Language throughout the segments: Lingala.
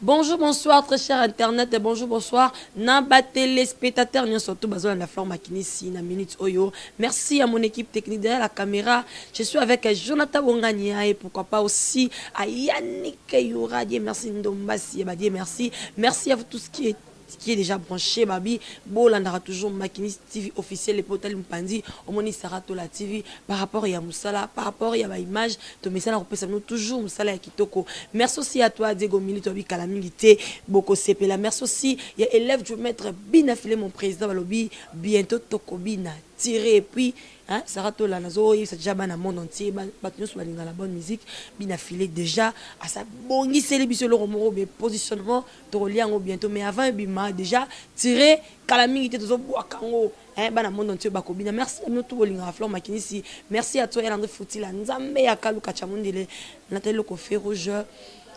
Bonjour, bonsoir, très cher Internet, et bonjour, bonsoir. Namba téléspectateurs, nous sommes tous basés la Flore Makinisi, na minute Oyo. Merci à mon équipe technique derrière la caméra. Je suis avec Jonathan Wongania et pourquoi pas aussi à Yannick Youra. Merci Ndombasi, merci. Merci à vous tous qui est déjà branché, Babi. Bolandara toujours Makinis TV officiel, les potels Mpandi, Omoni Sarato la TV, par rapport à Moussala, par rapport à ma image, ton message repose nous toujours Moussala et Kitoko. Merci aussi à toi, Diego Milito, Calamilité, Boko Sepela. Merci aussi, il y a élève, je vais mettre bien affilé mon président Balobi, bientôt Tokobina, tiré, et puis, hein, Sarato la Nazo, c'est déjà dans le monde entier, nous sommes dans la bonne musique, bien affilé déjà, à sa bonne célébration, le romoro, mais positionnement, Torolian bientôt, mais avant, bima, déjà, tiré, Calamilité, tout ça, Boakango, hein, dans le monde entier, Bakobina. Merci à nous tous, Olinga Flore Makinisi, merci à toi, André Foutila, Nzambe, Yakalu Kachamundele, Nathalie Lokofé Rouge.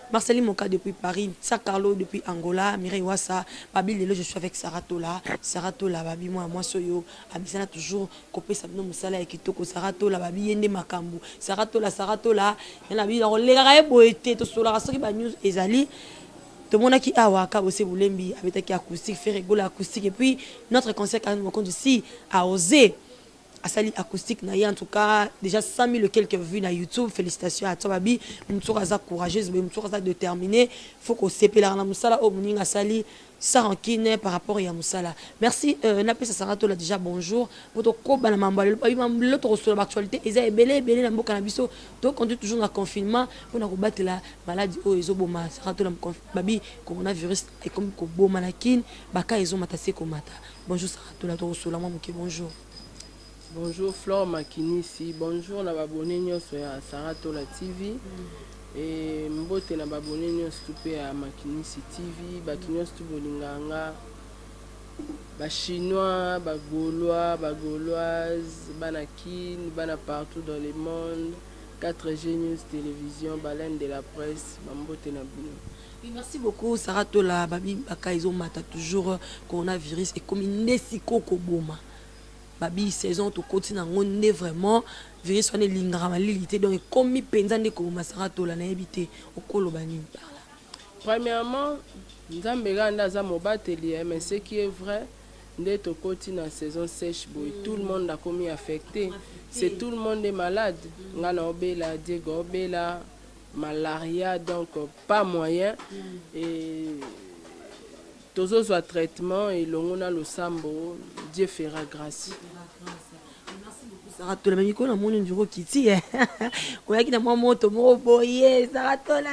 Marceline Moka depuis Paris, Sakarlo depuis Angola, Mireille Wassa, Babi Lelo, je suis avec Saratola, Saratola, Babi moi Soyo, Abisana toujours, Kopé Sabino Moussala et Kitoko, Saratola, Babi Yende Makambu, Saratola, Y'en a vu dans les rails boété, tout cela, Rasaki News Ezali, tout le monde qui a Waka, aussi Boulembi, avec qui acoustique, fait rigoler acoustique, et puis notre concert quand même, compte ici, a osé. Asali acoustique en tout cas déjà 100 000 quelques vues sur YouTube. Félicitations à toi Babi, Moutouraza courageuse, Moutouraza déterminée. Faut qu'on s'épelle la Moussala au Mouninga Sali sans rancune par rapport à Moussala. Merci Napé Sarato là déjà bonjour. Pour koba na mambale l'autre sur l'actualité et ça belé na mboka na biso. Donc on est toujours dans confinement pour na combattre la maladie o ezoboma Sarato la Babi coronavirus et comme ko boma na kin baka ezo matase komata. Bonjour Sarato là to sur la mamuke bonjour. Bonjour Flore Makinisi, bonjour na babone nyonso ya Sarato la TV et mbote na babone nyonso tupe ya Makinisi TV, batu nyonso tu bolinganga ba chinois, ba gaulois, ba gauloises, banakin, bana partout dans le monde, 4G News Télévision, baleine de la presse, mbote na bino. Merci beaucoup Sarato la babi bakaizo mata toujours coronavirus et comme nesiko koboma. Babi saison to continue on vraiment virus on est lingara lilité donc comme mi penzande ko Sarato la na habité okolo bani par là. Premièrement, nzambe ganda za mobateli mais ce qui est vrai ndé to continue en saison sèche boy tout le monde a commis affecté, c'est tout le monde est malade ngana obela Diego obela malaria donc pas moyen et tous soit traitement et l'on a le sambo, Dieu fera grâce. Merci beaucoup Sarato la même icône mon ndiro kiti on a qui na moto mo boye Sarato la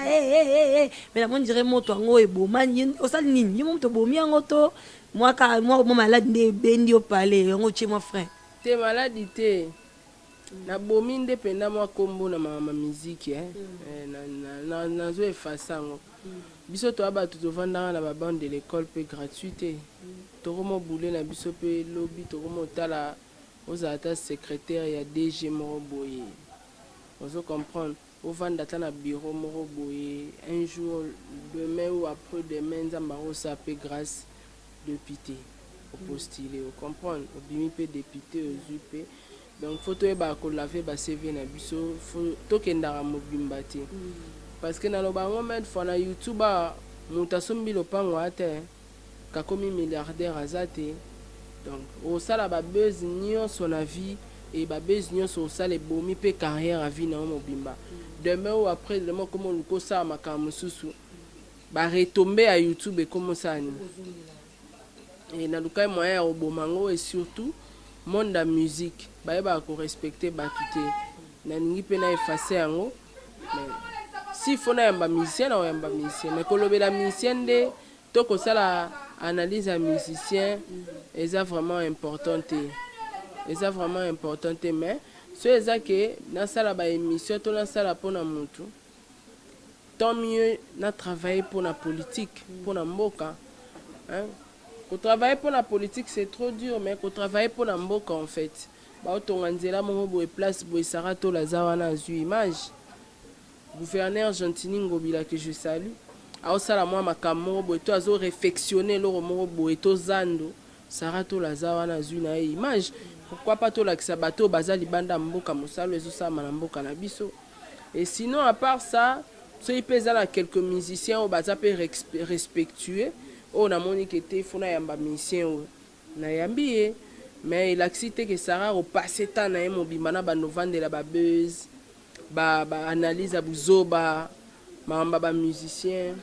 mais la mon dirait moto ngo e bomani o sal nini moto bomi ngo to moi malade de bendi au palais ngo chez mon frère t'es malade t'es na bomi ndependa moi kombo na ma musique na zo effacer ngo biso to aba to vanda na ba bande de l'école pe gratuité to romo boulé na biso pe lobby to romo tala aux atas secrétaire ya DG moro boye on comprendre au vanda ta na bureau moro boye un jour demain ou après demain nzamba o sa pe grâce député au postuler au comprendre au bimi pe député aux UP donc photo e ba ko laver ba CV na biso to kendara mobimba te parce que dans le bango mettre fona YouTube mutasombi lopango ate kakomi milliardaire azate donc au sala ba buzz nyonso na vie et ba buzz nyonso sala bomi pe carrière à vie na mobimba demain ou après demain comme on ko sa makamu susu ba retomber à YouTube et comme ça ni et na lukai moyen au bomango et surtout monde de musique ba ko respecter ba tuté na ningi pe na effacer yango mais si faut na yamba musicien na yamba musicien mais kolobela musicien de to ko sala analyse à musicien est vraiment importante mais ce est que na sala ba émission to na sala pona mutu tant mieux na travailler pour la politique pour la mboka hein ko travailler pour la politique c'est trop dur mais ko travailler pour la mboka en fait ba otonganzela mo bo place bo Sarato la zawana azu image gouverneur Gentini Ngobila que je salue a osala moi makamo bo to azo réfectionner le romo bo eto zando Sarato la zawana azu na image pourquoi pas to la kisabato bazali banda mboka mosalo ezo sa na mboka na biso et sinon à part ça so il pesa na quelques musiciens au baza pe respectueux o na moni que te fona yamba musicien o na yambi mais il accepte que Sarah au passé temps na mobimba na ba novande la ba buzz ba analyse abuzoba mamba ba musicien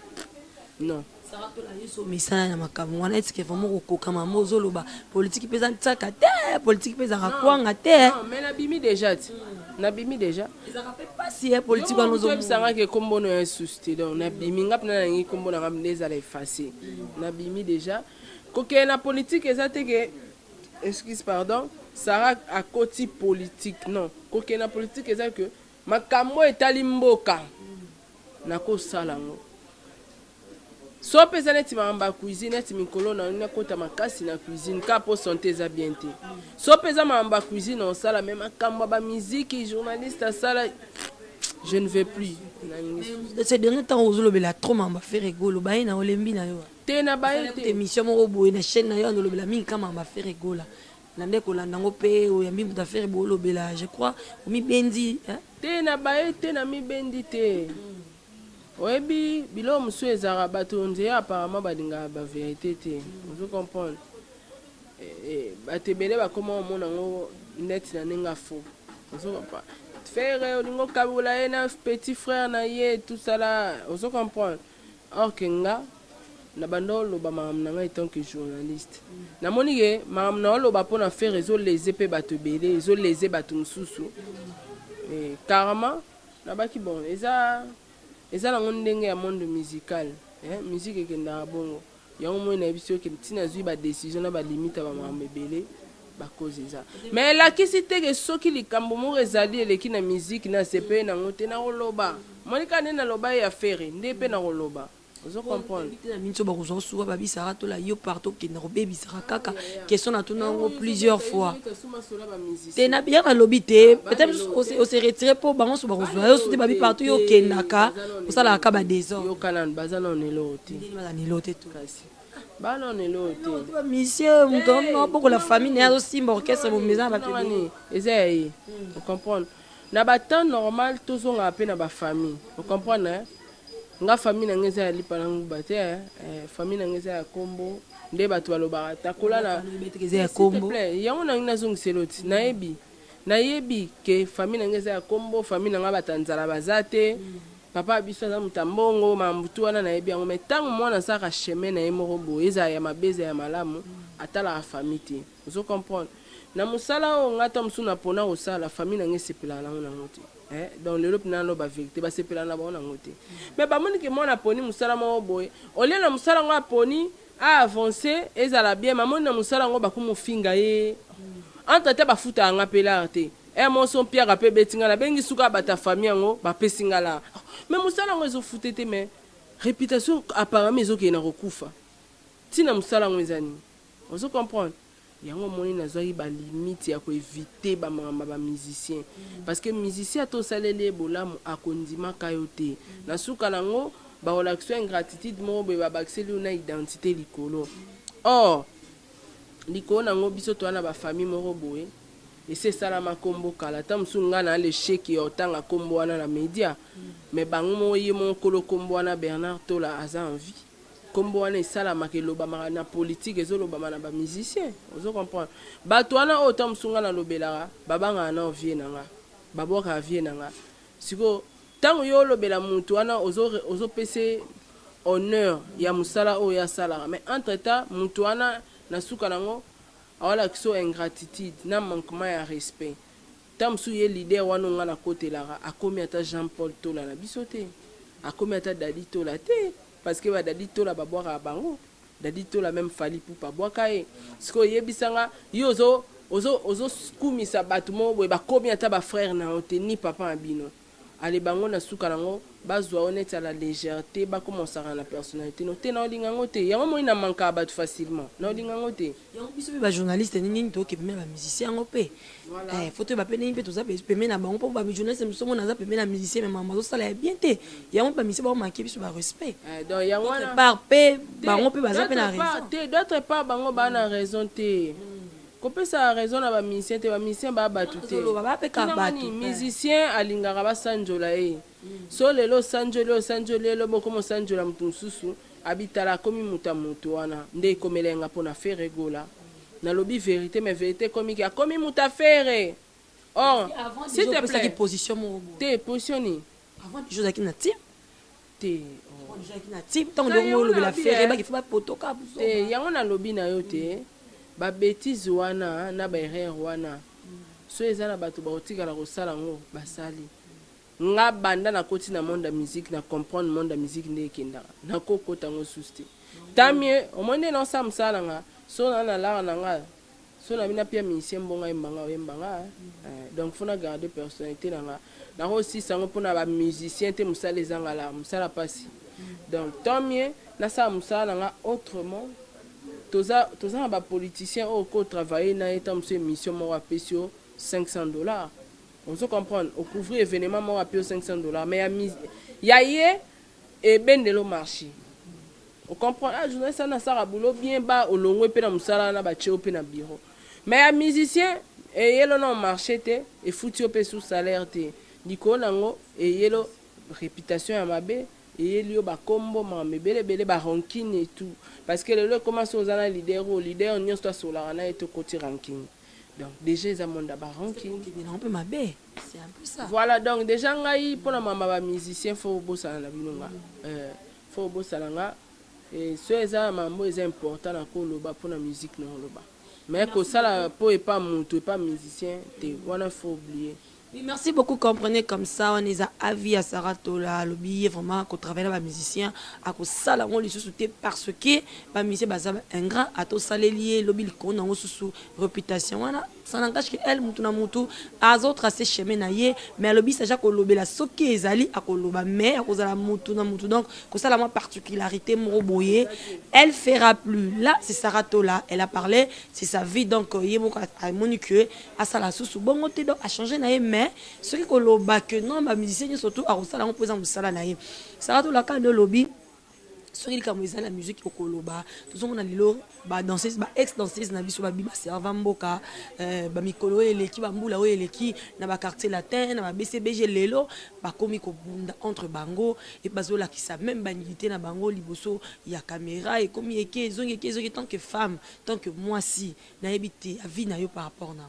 non Sarah to la yeso misana na makambo wana etike vraiment kokoka mamo zoloba politique pesa ntaka te politique pesa rakwanga te non mais na bimi déjà na bimi déjà ils a fait pas si politique wana zo sanga ke kombo no un souci donc na bimi ngap na ngi kombo na ngam les ala effacer na bimi déjà koke na politique ezate ke excuse pardon Sarah à côté politique non koke na politique ezate que makambo etali mboka na ko salango so pesa neti mamba cuisine neti mikolo na kota makasi na cuisine ka po santé za bien te so pesa mamba cuisine on sala même makambo ba musique journaliste sala je ne vais plus ces derniers temps ozolobela trop mamba faire rigolo ba ina olembi na yo te na ba te émission moko boye na chaîne na yo olobela mingi kama mamba faire rigolo na ndeko la ndango pe oyambi muta faire bolobela je crois omi bendi te na ba te na mi bendi te oyebi bilo musu ezara bato nzea apparemment badinga ba vérité te vous comprenez batebele bakoma omona ngo net na nenga faux vous comprenez faire olingo kabula ena petit frère na ye tout ça là vous comprenez or kenga na bando lo ba mam na ngai tant que journaliste na moni ke mam na lo ba pona faire réseau les épées bato belé réseau les bato mususu et carrément na baki bon eza na ndenge ya monde musical musique ekenda bongo yango moi na biso ke tina zui ba décision na ba limite ba mambebele ba cause eza mais la kisite ke soki likambo mo ezali eleki na musique na sepe na ngote na roloba monika ne na loba ya faire ndepe na roloba vous comprenez na minso ba kuzo suwa ba bisara to la yo partout ke na robebi sara kaka question na tuna ngo plusieurs fois te na bien na lobby te peut-être on se retirer pour bango so ba kuzo yo soute ba bi partout yo kenaka osala ka ba désordre yo kana bazana on eloti bazana eloti to kasi bana on eloti ba monsieur mutono boko la famille na zo simba orchestre mo maison ba tebini ezai vous comprenez na ba temps normal toujours on appelle na ba famille vous comprenez nga famille na ngeza ya lipa nangu bate famille na ngeza ya kombo nde bato balobaka takola na beteke ya kombo yango na ngina zongiseloti nayebi ke famille na ngeza ya kombo famille na nga batanzala bazate papa biso za mutambongo mambutu wana nayebi yango mais tango mwana saka chemin na ye moko boye eza ya mabeza ya malamu atala la famille te vous comprenez na musala o ngata musuna pona osala famille na ngesepela nango nango te dans l'Europe na lo ba vérité ba sepela na ba na ngote mais ba moni ke mona poni musala mo boye ole na musala ngo poni a avancer ezala bien mamoni na musala ngo ba ko mofinga ye entre te ba futa nga pela te mo son pierre pe betinga na bengi suka bata famille ngo ba pesinga la mais musala ngo ezo futete mais réputation apparemment ezo ke na rokufa tina musala ngo ezani vous comprenez yango moni nazwaki ba limite ya ko éviter ba mama ba musicien parce que musicien to salele bolamu akondima kayote na suka nango ba relaxation ingratitude mo be ba baxeli na identité likolo or likolo nango biso to na ba famille moko boye et c'est ça la makombo kala tam sunga na le cheki otanga kombo wana na media mais bango mo ye mon kolo kombo wana Bernard Tola aza en vie kombo wana esala makeloba na politique ezoloba na ba musicien vous comprenez bato wana otam sunga na lobelaka babanga na vie nanga baboka vie nanga siko tango yo lobela mutu wana ozo pese honneur ya musala o ya sala mais entre temps mutu wana na suka nango awala kiso ingratitude na manquement ya respect tamsu ye leader wana nga na côté lara akomi ata Jean-Paul Tola na bisote akomi ata Dadi Tola te parce que ba Dadi Tola ba boaka bango Dadi Tola même fali pour pa boaka e siko yebisanga yo ozo kumisa batu mo ba komi ata ba frère na oteni papa abino ale bango na suka nango bazwa honnête à la légèreté ba commencer à la personnalité no te na olinga ngote yango mo ina manka ba facilement na olinga ngote yango biso ba journaliste nini to ke me ba musicien ngo pe faut te ba pe nini pe to za pe me na bango po ba journaliste muso mo na za pe me na musicien mais maman zo sala bien te yango ba musicien ba manquer biso ba respect donc yango na par pe bango pe ba za pe na raison te d'autre part bango ba na raison te kopesa raison na bamisien te bamisien babatu te musicien alingaka basanjola ye so lelo sanjolelo bokomo sanjola mutu mosusu abitala akomi muta mutu wana nde ekomelenga mpona fere egola nalobi vérité mais vérité komiki akomi muta fere or s'il te plaît position moko te positionne avant des choses qui na type te tant que lobela fere ba ki fa potoka te yango na lobi na yo te ba bêtise wana na ba erreur wana so eza na bato baotikala kosala ngo basali nga banda na koti na monde ya musique na comprendre monde ya musique nde ekendaka nakokota ngo susu te tant mieux omoi nde naosala mosala nga so na na lara na nga so na bina pia musicien mbongo ayembanga oyembanga donc fona garder personnalité na nga nakosisa ngo mpona bamusicien te mosala ezanga lara mosala pasi donc tant mieux nasala mosala na nga autrement toza na bapoliticien oyo kotravaille na ye ntan mosu émission moko apesi yo $500 on se comprendre ocouvrir événement moko apesi yo $500 mais ya ye ebendelo marché on comprend journaliste ana asala boulot bien ba olongwe mpe na mosala na batie yo mpe na bureau mais ya musicien eyelo na marché te efuti yo mpe sous salaire te likolo nango eyelo réputation ya mabe eyeli yo bakombo makambo ebelebele baranking et tout parce que lelo commence oza na leader o leader nyonso asolaka na ye te koti ranking donc déjà eza monde ya baranking voilà donc déjà ngai mpona mama bamusicien fo obosana na bino nga fo obosana nga so eza na mambo eza important na koloba mpona musique na oloba mais kosala mpo epa moto epa musicien te wana fo oublier. Oui, merci beaucoup. Comprenez comme ça, on est à avis à Saratola, lobby vraiment qu'on travaille avec les musiciens, à cause ça là on les soutient parce que les musiciens basent un grand à tout ça les liés, lobby le qu'on a sous réputation voilà. Ça n'engage que elle mutu na mutu az autres assez chemin naie mais lobby ça jako lobby la soki ezali à koloba mais à cause la mutu na mutu donc que ça la moi particularité moroboye elle fera plus là c'est Saratola elle a parlé c'est sa vie donc yemo a monique à ça la sous bon côté donc a changé naie mais ce qui koloba que non ma musicien surtout à ça la on présente musala naie Saratola quand le lobby soki comme ils la musique au koloba tout on a lilo ba danseuse ba ex danseuse na biso ba biba serva mboka ba mikolo eleki ba mbula o eleki na ba quartier latin na ba BCBG lelo ba komi ko bunda entre bango et bazola ki sa même banité na bango liboso ya caméra et komi eke zongi tant que femme tant que moi si na ebité a vie na yo par rapport na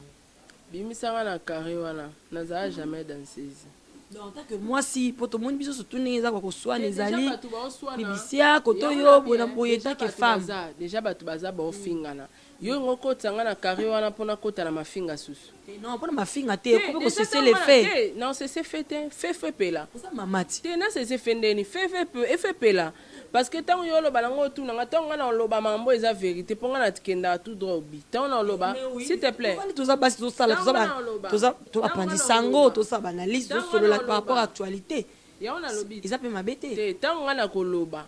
bimisanga na carré wana nazala jamais danseuse. Donc, tant que moi, si pour tout le monde, je suis tout le monde qui ezali bibisia koto yo bona boye tant que femme. Déjà batu baza ba ofingana. Yo ngoko tanga na carré wana pona kota na mafinga susu. Non, pona mafinga te, ko cesser les faits. Non, c'est fait fait pela. Ça mamati. Te na c'est fendeni, fait pela. Parce que tant yo lo balango tout na tant na loba mambo eza vérité ponga na tikenda tout droit obi. Tant na loba, s'il te plaît. Tout ça basi tout ça tout apprendre sango, tout ça banalise sur par rapport à l'actualité. Ya on a lobi. Ils appellent ma bête. Tant na ko loba.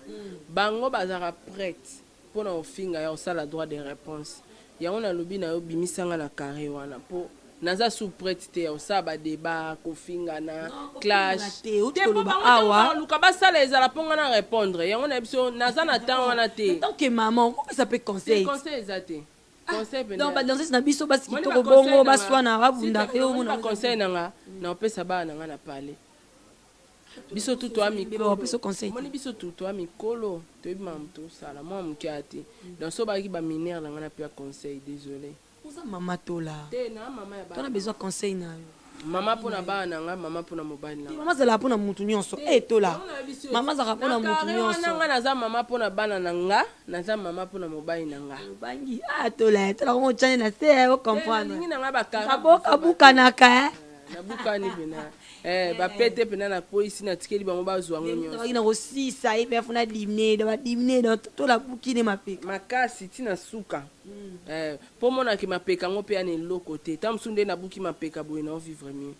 Bango bazara prête pour na ofinga ya osala droit de réponse. Ya on a lobi na yo bimisanga na carré wana po naza sous prête te osala ba débat kofinga na clash te awa luka basala ezala ponga na répondre ya on a biso naza na temps wana te tant que maman comment ça peut conseil ezate conseil donc ba danser na biso basi kitoko bongo baswana babunda yo mona conseil nanga na opesa ba nanga na parler biso tout toi mikolo opesa conseil moni biso tout toi mikolo to ibam to sala moi mkiati donc so ba ki ba mineur nanga na pia conseil désolé. Maman tola. Tu as besoin de conseils na yo. Maman pona ba nanga, maman pona mobile na. Maman zala pona mutu nyonso. Tola. Maman zala pona mutu nyonso. Nanga naza maman pona bana nanga, naza maman pona mobile nanga. Bangi tola, tola ko chane na se o comprendre. Ningi nanga ba kara. Kaboka bukanaka na bukani bena. Ba pete pena na police na tikeli bango bazwa nyonso. Ba ina aussi ça et funa dimner, ba dimner dans tola bukine mapeka. Makasi tina suka. Pour mona ki mapeka ngo pe ane lokote. Tamsunde na buki mapeka boye na vivre mieux.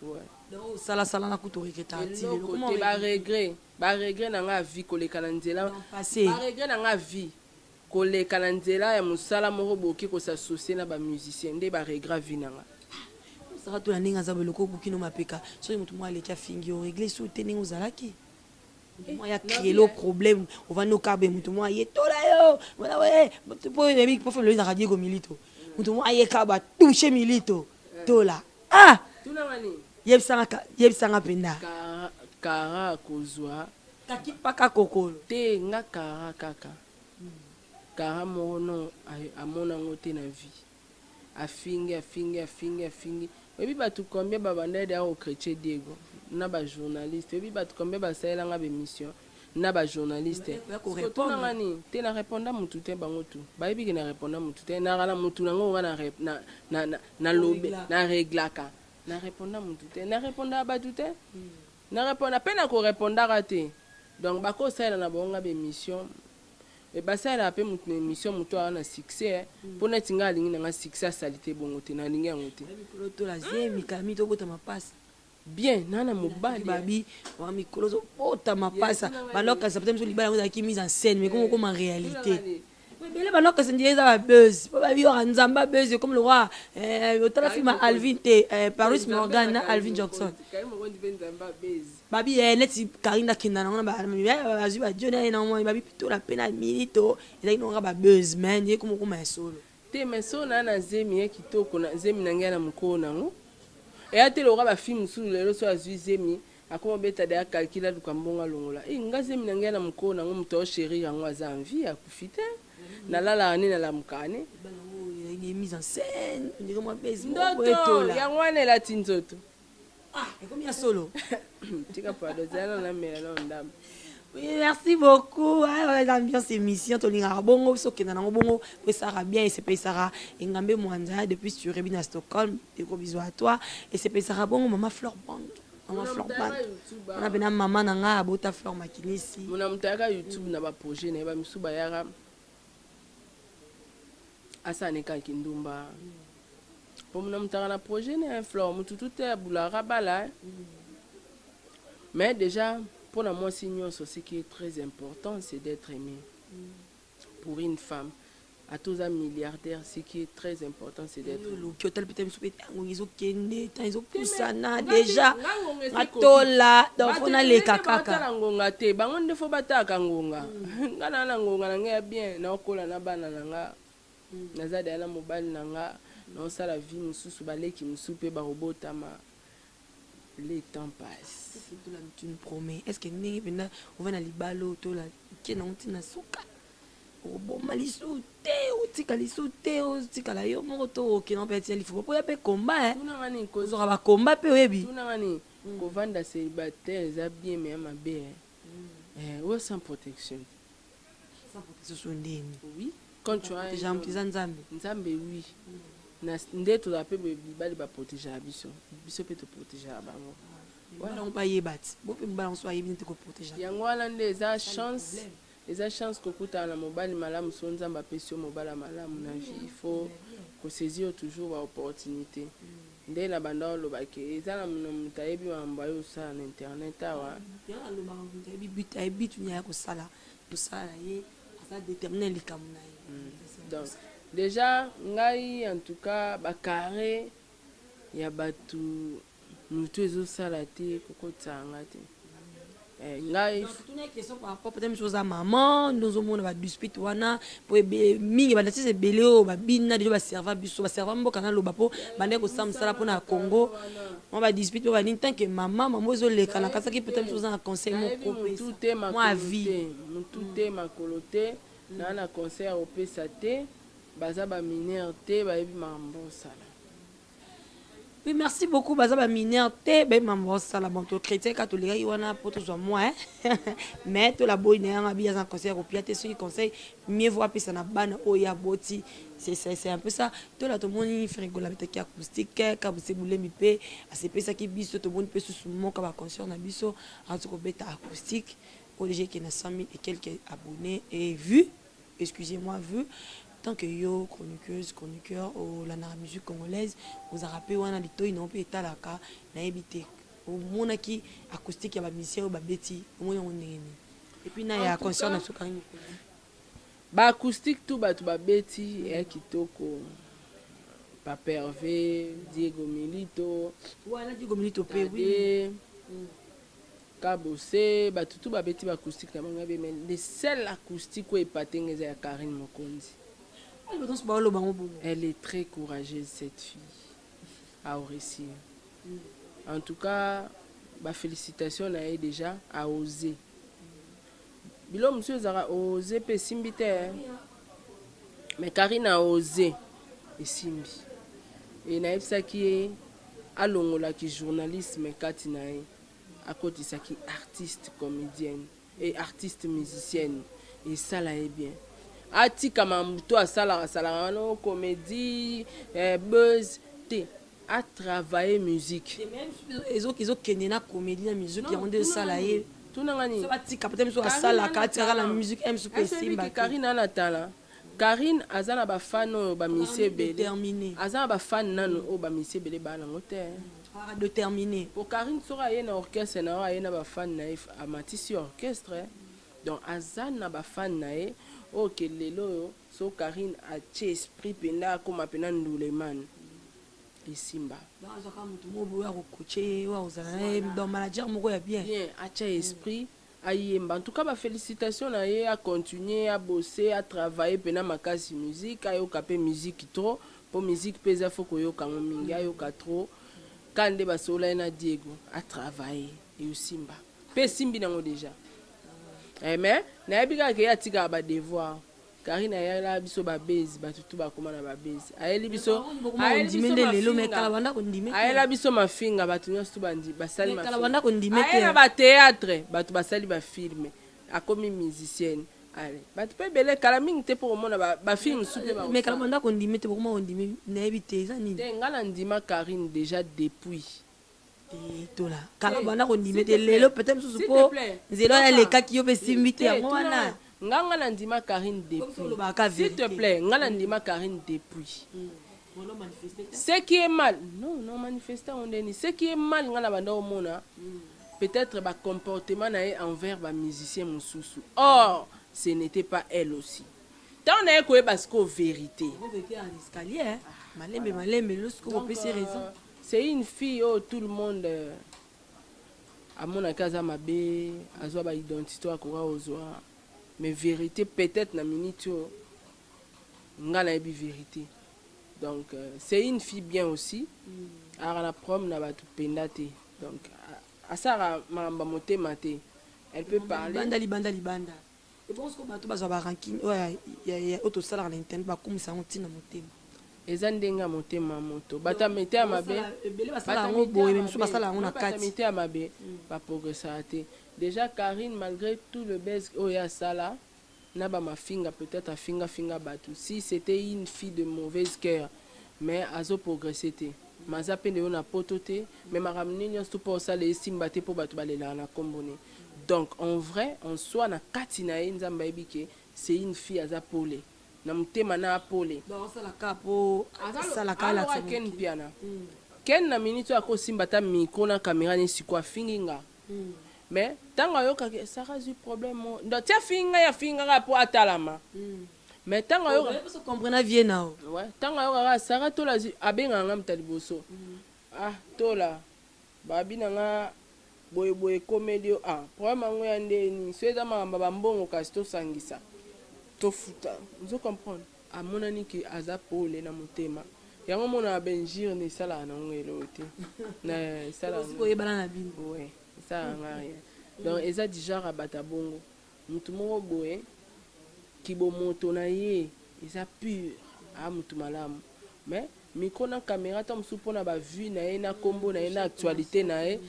Ouais. Donc sala na kutoriketa ati comment ba regret na nga vie koleka na nzela. Ba regret na nga vie koleka na nzela ya musala moko boki ko s'associer na ba musicien nde ba regret vie na nga. Saratola ninga za beloko bukino mapeka so mutu mwa leka fingi o régler so teningo zalaki Moi il y a créé le problème on va nous caber mutu moi y tola yo voilà ouais pour faire le radio milito mutu moi y kaba toucher milito tola ah yebisanga penda kara kozwa taki paka kokolo te nga kara kaka kara mono amona ngote na vie afingi oyebi bato combien babanda ede ao chrétien diego na bajournaliste oyebi bato combien basalelanga bemission na bajournaliste otunangani te na réponda mutu te bango tu bayebi ke na réponda mutu te nakala mutu nango nga na lobe na reglaka na réponda mutu te na réponda bato te na réponda pe na korépondaka te donc bakosalela na bango nga bemission et basalela pe mutu na émission mutu awa na succès mpo neti nga alingi nanga succès asali te bongo te nalingi yango te bien nana mobali babi wa mikolo zobota mapasa balokasa peut-être libala yango ezalaki mise en scène mais comme en réalité bele balokasa ndie eza babuse po babi yoka nzamba buse comme le roi otala film Alvin te Paris Morgan na Alvin Jackson babi neti Karina kenda nango na bazwi badio na ye nango babi plutôt la peine à milito ezalaki nonga babuse man ye comme ya solo te mais so na zemi ye kitoko na zemi na ngai na mokolo nango eya te loka bafilme mosusu lelo so azwi zemi akoma beta de akalkila luka mbongo alongola nga zemi na ngai na mokolo nango moto aochérir yango aza envie akufi te nalalaka nini nalamukaka ne mise en scène ndoto yango wana elati nzoto ekomi ya solo tika pado zala na mela na ndambo. Oui, merci beaucoup. L'ambiance émission, Tolinga Bongo, Sokena Bongo, Pessara bien et c'est Pessara Ngambe Mwanda depuis sur Rebina Stockholm. Des gros bisous à toi. Et c'est Pessara Bongo, Maman Fleur Band. Maman Fleur Band. On a bien Maman Nanga, Bota Fleur Makinisi. Mon amtaka YouTube n'a pas projet, n'a pas misuba yara. Asa neka kindumba. Pour mon amtaka na projet, n'a Fleur, mututu te abula rabala. Mais déjà, pour la moi, ce qui est très important, c'est d'être aimé. Pour une femme, à tous les milliardaires, ce qui est très important, c'est d'être aimé. Déjà, atola, donc on a les kakaka. Bangonde fo bataka ngonga. Ngana na ngonga na bien, na okola na bana nanga. Nazade ala mobile nanga, na osala vie mususu baleki musupe ba robota ma. Les temps passent. Tu nous promets. Est-ce que nous on va libalo to la kenonti na suka. Bon malisu te o tika lisu te o tika la yo moto ke non petit il faut pas combat hein. Tuna ngani ko zo ba combat pe webi. Tuna ngani ko vanda célibataire za bien mais ma bé. Ou sans protection. Sans protection ndeni. Oui. Quand tu as déjà petit nzambe. Nzambe oui. Na ndeto la pe bali ba protéger biso pe te protéger bango voilà on pas yebat bo pe balance wa yebini te ko protéger yango wana nde eza chance ko kuta na mobali malamu so nzamba pesio mobala malamu na vie il faut ko saisir toujours ba opportunité nde na banda lo ba ke eza na muta yebi mamba yo sa na internet awa ya lo ba yebi but nya ko sala to sala ye asa déterminer les kamuna donc déjà ngai en tout cas ba carré ya batu mutu ezo sala te kokotanga te ngai tuna question par rapport peut-être chose à maman nous au monde va dispute wana po mingi ba natise beleo ba bina déjà ba serva biso ba serva mboka na loba po bande ko samsala po na Congo on va dispute po ba ni tant que maman ezo leka na kasa ki peut-être chose à conseil mon propre tout est ma vie tout est ma coloté na conseil au PSAT baza ba mineur te ba yebi mambo sala. Oui, merci beaucoup baza ba mineur te ba mambo sala bon to chrétien catholique wana poto zo moi mais to la boy na nga bien en conseil au piate ceux qui conseil mieux voir pesa na bana oya boti c'est un peu ça to la to moni frigola bitaki acoustique ka bose boulemi pe a pesa ki biso to moni pe sous mon ka ba concert na biso en tout cas beta acoustique au déjà qui na 100 000 et quelques abonnés et vues excusez-moi vues. Tant que yo chroniqueur ou la musique congolaise vous a rappelé wana lito ino pe etalaka na ebité au mona ki acoustique ya ba musicien ba beti au mona ngeni et puis na ya concert na soka ngi ba acoustique tout ba beti e kitoko pa Pervé Diego Milito wana Diego Milito pe oui kabose batutu babeti ba acoustique na bango mais le seul acoustique oyo epatenge eza ya Karine Mokonzi. Elle est très courageuse cette fille à réussir. En tout cas félicitations na elle déjà a osé bilo monsieur zara osé pe simbi te mais Karine a osé et simbi et na efsaki alongola ki journalisme kati na ye akotisaki artiste comédienne et artiste musicienne et ça là est bien atika mamuto asala no comédie buzz te a travaillé musique ils ont kenné na comédie na musique ya onde sala ye tout nangani ça va tika peut-être so asala ka la musique aime super simba Karine ana tala Karine azana ba fan o ba misie belé azana ba fan nano o ba misie belé ba nango te déterminé pour Karine sera ye na orchestre na ye na ba fan na amatisi orchestre donc azana ba fan na ye o ke lelo so Karine a che esprit penda comme pena nduleman Simba. Dans manager moko ya bien. Bien, a esprit, a yemba. En tout cas, félicitations à ye, à continuer à bosser, à travailler pena makasi musique, a yo kapé musique trop, pour musique pesa faut ko yo kango mingi, a yo ka trop. Kande basola na Diego à travailler et Simba. Pe Simbi nango déjà. Mais na yebika ke ya tika ba devoir. Karine ayala biso ba base batutu ba komana ba base ayeli biso lelo me kala banda ko ndime ayela biso mafinga batu nyoso bandi basali mafinga kala banda ko ndime te ayela ba théâtre batu basali ba film akomi musicienne allez batu pe bele kala mingi te pour mona ba film soupe ba me kala banda ko ndime te pour mo ndime na ebite za nini te ngala ndima Karine déjà depuis tola kala banda ko ndime te lelo peut-être sous po nzelo ya leka ki yo be simbite yango wana nganga na ndima Karine depuis s'il te plaît ngala ndima Karine depuis ce qui est mal non manifester on est ce qui est mal ngala banda au mona peut-être ba comportement na envers ba musicien mususu or ce n'était pas elle aussi tant na ko parce que vérité malembe lorsque vous avez raison c'est une fille oh tout le monde à mon akaza mabe azwa ba identité akora ozwa mais vérité peut-être na minute ngala ebi vérité donc c'est une fille bien aussi ara na prom na batu pendate donc asara mamba motema te elle peut parler banda libanda et bon ce que batu bazwa ba ranking ya auto sala na internet ba kumisa ntina motema eza ndenga motema moto bata mete ya mabe basala ngo boye même so basala ngo na kati mete ya mabe ba progresser te. Déjà Karine malgré tout le buzz oya sala na ba mafinga peut-être finga batu si c'était une fille de mauvaise cœur mais azo progresser te maza pende na potote mais ma ramener nyonso pour ça les simba te pour batu balela na kombone donc en vrai en soi na kati na ye nzamba ebike c'est une fille aza pole na mutema na apole donc ça la capo ça la kala ken piana ken na minute ako simba ta micro na caméra ni sikwa finginga mais tanga yoka ça a eu problème donc tia finga ya finga pour atalama mais tanga yoka ça comprendre bien nao ouais tanga yoka ça to la abenga ngam taliboso ah tola babi nanga boye comédie problème ngo ya ndeni sweza mamba bambongo kasto sangisa to futa vous comprendre a monani ki aza pole na motema yango mona benjir ni sala na ngelo te na sala ko yebana na bino ouais ça ngaya donc eza déjà rabata bongo mutu moko boye kibo moto na ye eza pur mutu malamu mais micro na caméra tam supona ba vue na ye na kombo na ye na actualité na ye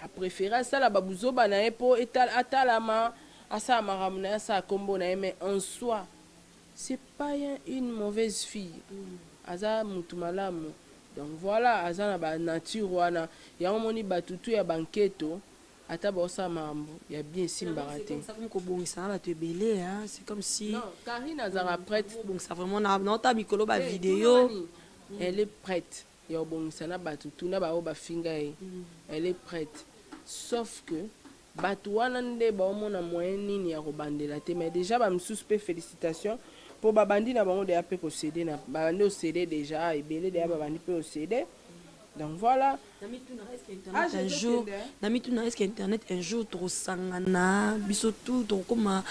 a préféré ça la babuzoba na ye po atalama asa maram na sa kombo na ye mais en soi c'est pas une mauvaise fille aza mutu malamu donc voilà aza na ba nature wana yango moni batutu ya banketo ata bosa mambo ya bien simbarate ça comme ko bongisa ba te belé hein c'est comme si non Karine azara prête bon ça vraiment na ta mikolo ba vidéo elle est prête ya bongisa na batutu na ba o ba finga elle est prête sauf que batu wana nde ba omona moyen nini ya kobandela te mais déjà ba msuspect félicitations pour babandi na bango de AP ko céder na bandi au céder déjà ebele de babandi pe au céder Donc voilà. Un jour, nami tu est-ce que internet un jour trop sangana, biso tout tokoma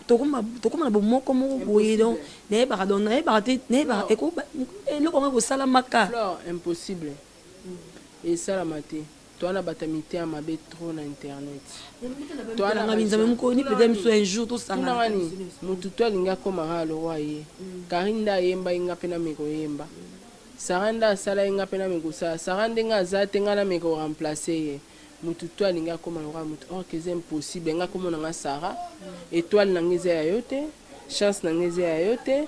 tokoma bomoko moko boye donc ne ba don ne ba te ne ba eko le ko ko sala maka. Flore impossible. Et ça la maté. Toi na batamité à mabe trop na internet. Toi na ngabinza même ko ni peut-être so un jour to sangana. Mutu to linga ko mara lo wa ye. Karinda yemba inga pena meko yemba. Saranda sala inga pena megusa sarande nga zate nga na meko remplacer ye mutu to alinga koma lora mutu or que c'est impossible nga komo nga sara étoile na ngeze ya yote chance na ngeze ya yote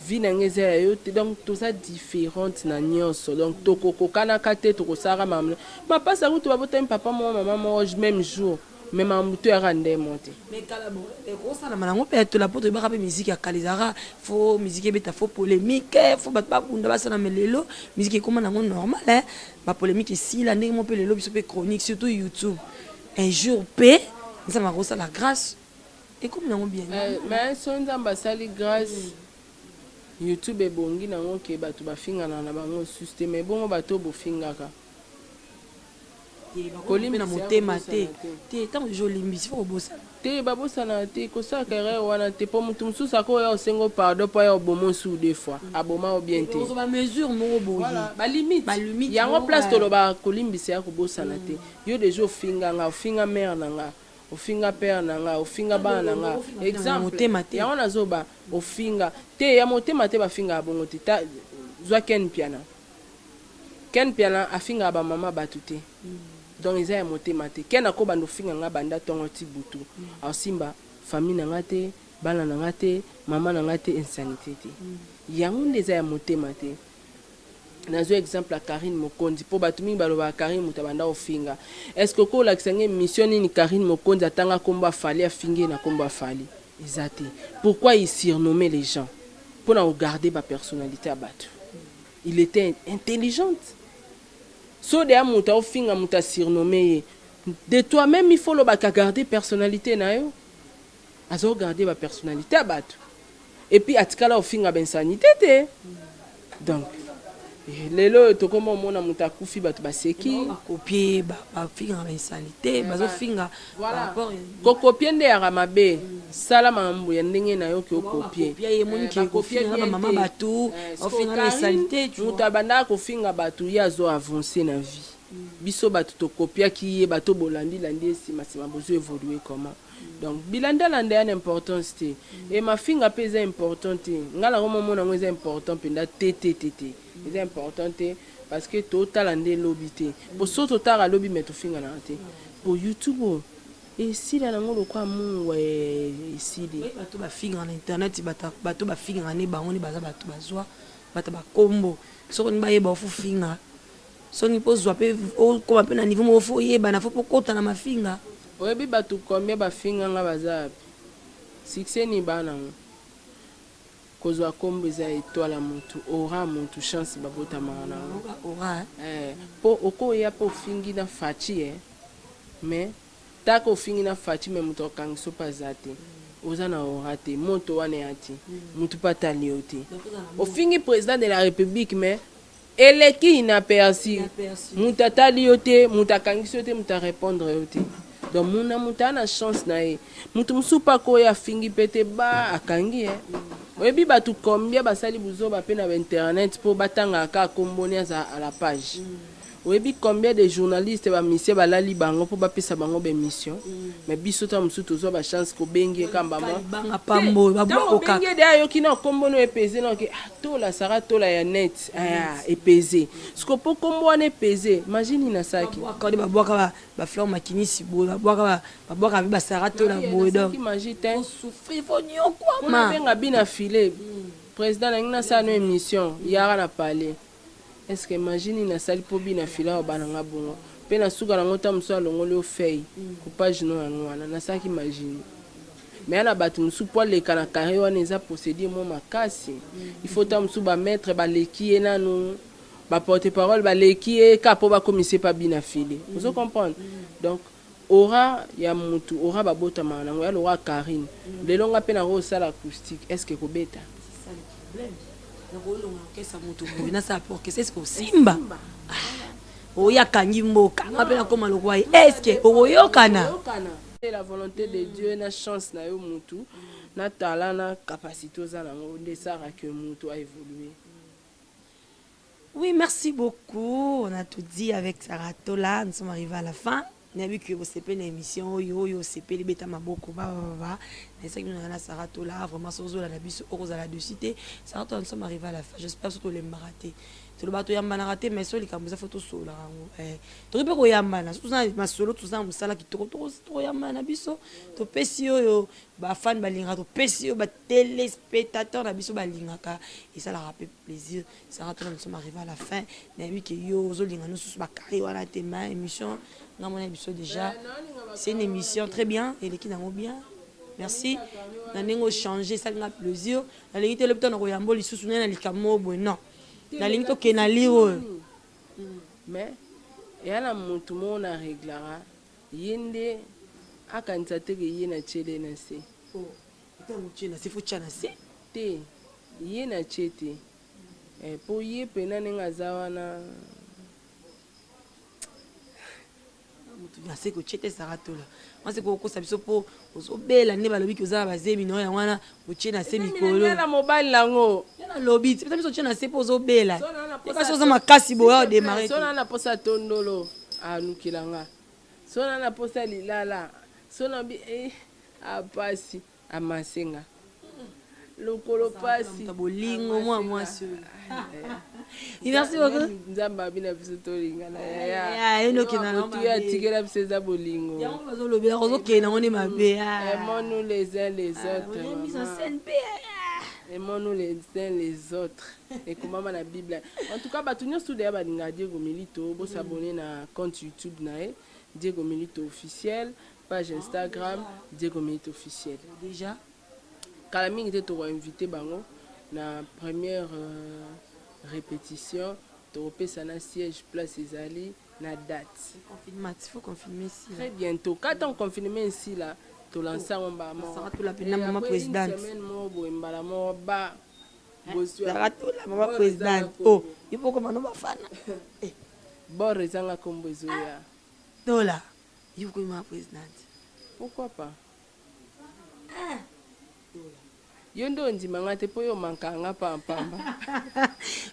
vie na ngeze ya yote donc tout ça différente na nyonso donc toko kana kate toko sara mamle ma pasa kutu babota papa mo maman mo même jour même en mutu ya rande monte mais kala bon e ko sala manango pe to la poto ba ka musique ya kalizara faut musique beta faut polémique faut bat ba kunda ba sana melelo musique comme nango normal hein ba polémique ici la ndenge mo pe lelo biso pe chronique surtout YouTube un jour pe ça m'a rosa la grâce et comme nango bien mais son nzamba sali grâce YouTube e bongi nango ke bato ba finga na bango système bongo bato bo fingaka kolimbi na motema te ntango jolimbisi fo kobosana te babosana te kosala carrière wana te mpo motu mosusu akoya osengo pardon mpo aya oboma osu deux fois aboma o bien te bamesure moko boye balimite yango place toloba kolimbisa ya kobosana te yo deja ofinga nga ofinga mare na nga ofinga père na nga ofinga bana na nga exemple yango nazoba ofinga te ya motema te bafinga bongo te zwa Ken Piana afinga bamama bato te donc ils ont monté maté kena ko bando finga nga banda tongo ti butu asimba famille na ngate bana na ngate mama na ngate insanité te yango ndeza ya monté maté nazo exemple à Karine Mokonzi po batumi baloba Karine mutabanda ofinga est-ce que ko la kisenge mission ni Karine Mokonzi atanga komba fali afinge na komba fali ezate pourquoi il surnommait les gens pour na regarder ba personnalité à battre il était intelligente. So de amuta ofinga muta surnommé de toi-même il faut le garder personnalité na yo azo garder ba personnalité abatu et puis atikala ofinga ben sanité te donc lelo to comme mona muta kufi batu baseki copier ba finga ben sanité bazo finga voilà ko copier nde ya mabe sala mambu ya ndenge na yo ke copier ye moni ke copier na mama batu ofinga ben sanité muta banda ko finga batu ya zo avancer na vie biso batu to copier ki ye bato bolandi landi sima bozo évoluer comment donc bilanda landa une importance te et ma finga pesa importante ngala ko mona ngwe important penda tete c'est important parce que total ande lobby te pour so total lobby mais to finga na te pour YouTube et si la nango kwa mungwe ici de bato ba finga na internet bato ba finga ne bango ni baza bato bazwa bato ba kombo so ni ba yeba fu finga so ni pozwa pe o ko pe na niveau mo fo yeba na fo pokota na mafinga oyebi bato combien ba finga nga baza succès ni bana kozwa kombo za étoile mutu aura mutu chance babota mana aura po okoya po fingi na fachi mais tako fingi na fachi mais mutu kangiso pazate ozana aura te moto wane ati mutu patali yote ofingi président de la république mais eleki inaperçu mutu atali yote mutu kangiso te mutu répondre yote donc muna mutu ana chance na ye mutu musupa koya fingi pete ba akangi oyebi bato combien basali buzoba pe na internet pour batanga ka komboni à la page oyebi combien de journalistes ba mission balali bango pour bapesa bango be mission mais biso ta musu tozo ba chance ko bengi kamba mo banga pambo baboko ka bengi de ayo kina kombono epese no ke to la sara to la ya net epese sko po kombo ane epese imagine na saki ka de babwaka ba fleur makinisi bo babwaka ba sara to la bo donc imagine souffrir fo nyoko ma benga bina filer président na ngina sa no émission yara na parler. Est-ce que imagine na sali po bina fila bananga bongo pe na suka na ngota muso alongoli ofei ku page no ngwana na saki imagine mais ana batu musu po le kana carré wana eza procédure mo makasi il faut ta musu ba mettre ba leki na no ba porte parole ba leki ka po ba commissaire pa bina file vous comprenez donc aura ya mutu aura ba bota mana ngo ya lo wa Karine le longa pe na ro sala acoustique est-ce que ko beta nakolonga okesa moto boye nasala po orchestre eske osimba oyakangi mboka nga mpe nakoma lokwa ye eske okoyokana la volonté de Dieu na chance na yo mutu na talent na capacité oza nango nde esalaka mutu a évoluer. Oui, merci beaucoup. On a tout dit avec Saratola. Nous sommes arrivés à la fin. Nous avons vu que vous avez une émission. Yo, c'est les bêta maboko. C'est ça que nous avons à Saratola. Vraiment, sans eau, la bise, heureuse à la de cité. Saratola, nous sommes arrivés à la fin. J'espère surtout les marater. C'est le bateau yamba raté, mais sur les cambusa photo solo. Tu peux pas yamba. Tout ça, ma solo, tout ça, ça là qui trop yamba na biso. To pesio yo, ba fan balinga, to pesio ba téléspectateur na biso balinga ka. Et ça la rappelle plaisir. Saratola, nous sommes arrivés à la fin. Nous vu que yo zolinga nous sous ba carré wala tema émission. Nga mon émission déjà. C'est une émission très bien et les qui n'ont bien. Merci. Nanengo changer ça nga plaisir. Na lingité le temps na koyambo lisusu na likamo bo non. Na limite ke na liro mais yana mutu mona reglara yende akanisa te ke yena chele na se ita mutu na se fucha na se te yena chete po ye pena nenga zawana mutu na se ko chete Saratola moi c'est ko kosa biso po ozobela ne balobi ke za bazemi no ya wana uche na se mikolo na mobile lango na lobby peut-être biso na se po ozobela ka so za makasi boya o démarrer sona na posa tondolo anukilanga sona na posa lilala sona bi apasi amasenga lokolo pasi bolingo moi merci beaucoup nzamba bina biso tolingana ya enoki na tu ya tikela biso za bolingo yango bazolobela kozokena ngone mabe aimons-nous les uns les autres aimons-nous les uns les autres et comment la Bible en tout cas batunyo studio balinga Diego Milito bo s'abonner na compte YouTube na Diego Milito officiel page Instagram Diego Milito officiel déjà kala mingi te to invité bango na première répétition to pesa na siège place ezali na date il faut confirmer ici très bientôt quand on confirme ici là to lancer on ba mo ça tout la peine maman présidente semaine mo bo mbala mo ba ça tout la maman présidente oh il faut comment no bafana bon rezanga kombo zoya dola il faut que maman présidente pourquoi pas Yondo ndimanga te po yo mankanga pampamba.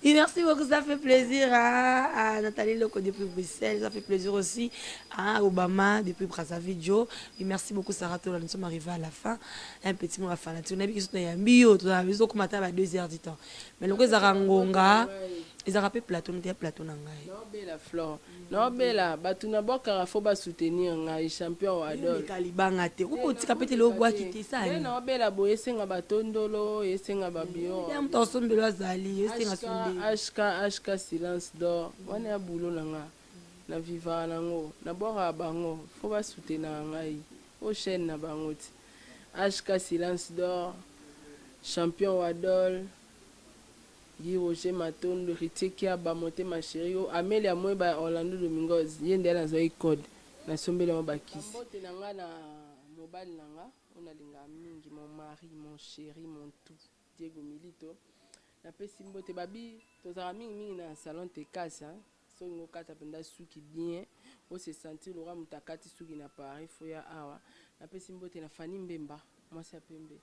Et merci beaucoup, ça fait plaisir à Nathalie Loco depuis Bruxelles, ça fait plaisir aussi à Obama depuis Brazzaville. Et merci beaucoup Saratola, nous sommes arrivés à la fin. Un petit mot à la fin. On a vu qu'ils sont un bio, tout ça, ils ont commencé à 2h du temps. Mais le Zarangonga, ils ont rappelé plateau, nous plateau nangai. Non bella flore. Non bella, batuna boka faut ba soutenir ngai champion wa dol. Kalibanga te. Ko tika pete le bois qui te ça. Non bella boye senga batondolo, esenga babio. Ya mto sombelo azali, esenga sombe. HK silence d'or. Wana ya boulot nanga. Na vivre nango, na boka bango, faut ba soutenir ngai. Au chaîne na bango. HK silence d'or. Champion wa dol. Guy Roger Matondo, Ritikia, Bamote, ma chérie, Amélia Mweba, Orlando Domingos, Yende na Zoé Code, na Sombele Mabakis. Bamote nanga na mobile nanga, on a linga mingi, mon mari, mon chéri, mon tout, Diego Milito. Na pesi mbote babi, tozara mingi na salon te kasa, so ngo kata penda suki bien, o se sentir lora mutakati suki na Paris, foya awa. Na pesi mbote na Fanny Mbemba, moi c'est Pembe.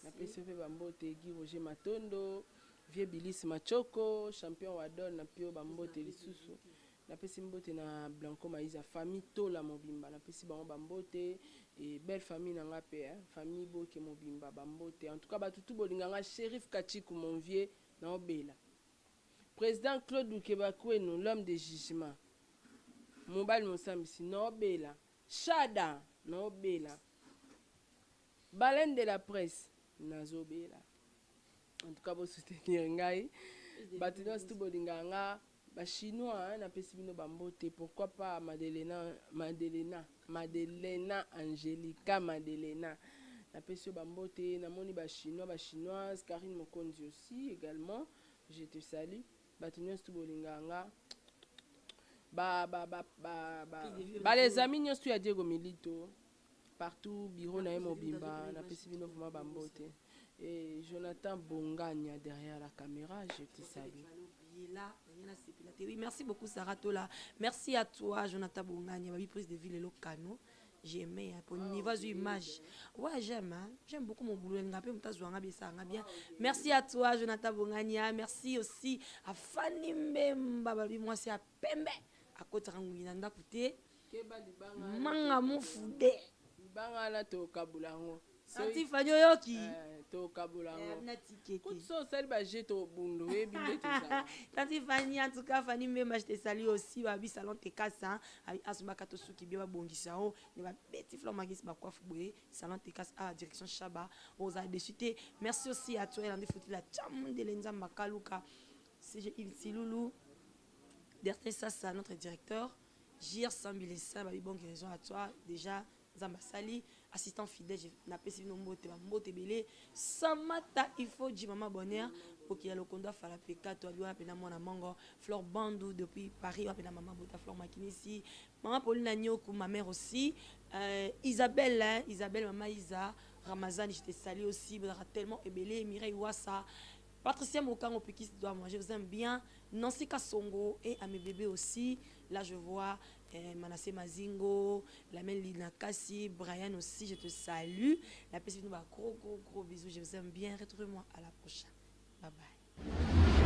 Na pesi pe bambote Guy Roger Matondo. Vieux Bilis Machoko, champion Wadon, na pio bambote lisusu. Na pesi mbote na Blanco Maïza, famille Tola Mobimba. Na pesi bango bambote, et belle famille nanga pe, famille Boke Mobimba, bambote. En tout cas, batutu bolinganga, Shérif Kachiku, mon vieux, na obela. Président Claude Doukebakwenu, l'homme de jugement. Mobile Monsambisi, na obela. Chada, na obela. Baleine de la presse, na zobela. En tout cas, vous soutenir ngai. Batuno stu bolinganga ba chinois na pesi bino bambote, pourquoi pas Madelena Angelica Madelena na pesi bambote na moni ba chinoise Karine Mokonzi aussi également, je te salue. Batuno stu bolinganga les amis nyostu ya Diego Milito partout bureau na mobimba na pesi bino vraiment bambote. Et Jonathan Bongania derrière la caméra, je te salue. Oui, merci beaucoup Sarah Tola. Merci à toi Jonathan Bongania, ma prise de ville et le cano. J'ai aimé pour une niveau d'image. Ouais, j'aime. Hein? J'aime beaucoup mon boulot. Bien. Merci à toi Jonathan Bongania. Merci aussi à Fanny Mbemba. Moi c'est à Pembe. À côté de côté. Manga Moufoudé. Banga la to kabulango. Santi fanyo yoki. To kabulango. Kutso salba jeto bundu ebinde tesa. Santi Fanny en tout cas Fanny même je te salue aussi babi salon te kasa avec asumaka to suki bien bongisa o ne ba petit fleur magis ba quoi foué salon te kasa à direction Chaba aux a déchuté. Merci aussi à toi Elande Fouti la cham de Lenza Makaluka. C'est Yves Siloulou. Derrière ça notre directeur Jir Sambilessa babi bonne raison à toi déjà Zamba Sali, assistant fidèle, je n'ai pas si nous mbote belé. Samata, il faut dire maman bonheur pour qu'il y ait le conduit à la PK, toi, lui, appelle mon mango, Fleur Bandou depuis Paris, appelle maman Bota Fleur Makinisi, maman Pauline Agnokou, ma mère aussi, Isabelle, hein, Isabelle, maman Isa, Ramazan, je te salue aussi, vous avez tellement ébélé, Mireille Ouassa. Patricia Mokango qui doit manger, je vous aime bien. Nancy Kassongo et à mes bébés aussi. Là, je vois Manassé Mazingo, la même Lina Kassi, Brian aussi, je te salue. La personne nous va gros bisous, je vous aime bien. Retrouvez-moi à la prochaine. Bye bye.